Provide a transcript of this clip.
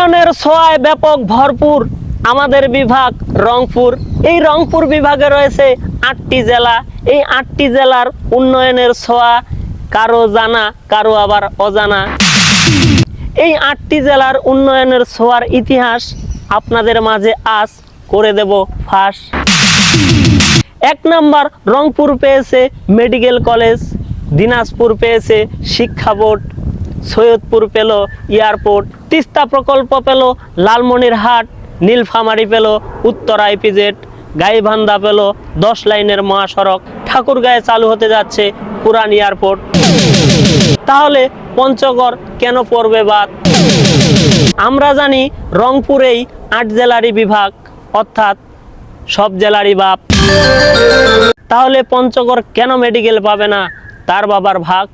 উন্নয়নের ছোঁয়ায় ব্যাপক ভরপুর আমাদের বিভাগ রংপুর। এই রংপুর বিভাগে রয়েছে ৮টি জেলা। এই ৮টি জেলার উন্নয়নের ছোঁয়া কারো জানা, কারো আবার অজানা। এই ৮টি জেলার উন্নয়নের ছোঁয়ার ইতিহাস আপনাদের মাঝে আজ করে দেব ফাঁস। ১ নাম্বার, রংপুর পেয়েছে মেডিকেল কলেজ, দিনাজপুর পেয়েছে শিক্ষা বোর্ড, সৈয়দপুর পেল এয়ারপোর্ট, তিস্তা প্রকল্প পেল লালমনিরহাট, নীলফামারী পেল উত্তর আইপিজেড, গাইবান্ধা পেল 10 লাইনের মহাসড়ক, ঠাকুরগাঁয়ে চালু হতে যাচ্ছে পুরান এয়ারপোর্ট। তাহলে পঞ্চগড় কেন পড়বে বাদ? আমরা জানি রংপুরেই ৮ জেলারই বিভাগ, অর্থাৎ সব জেলারই বাপ। তাহলে পঞ্চগড় কেন মেডিকেল পাবে না? তার বাবার ভাগ।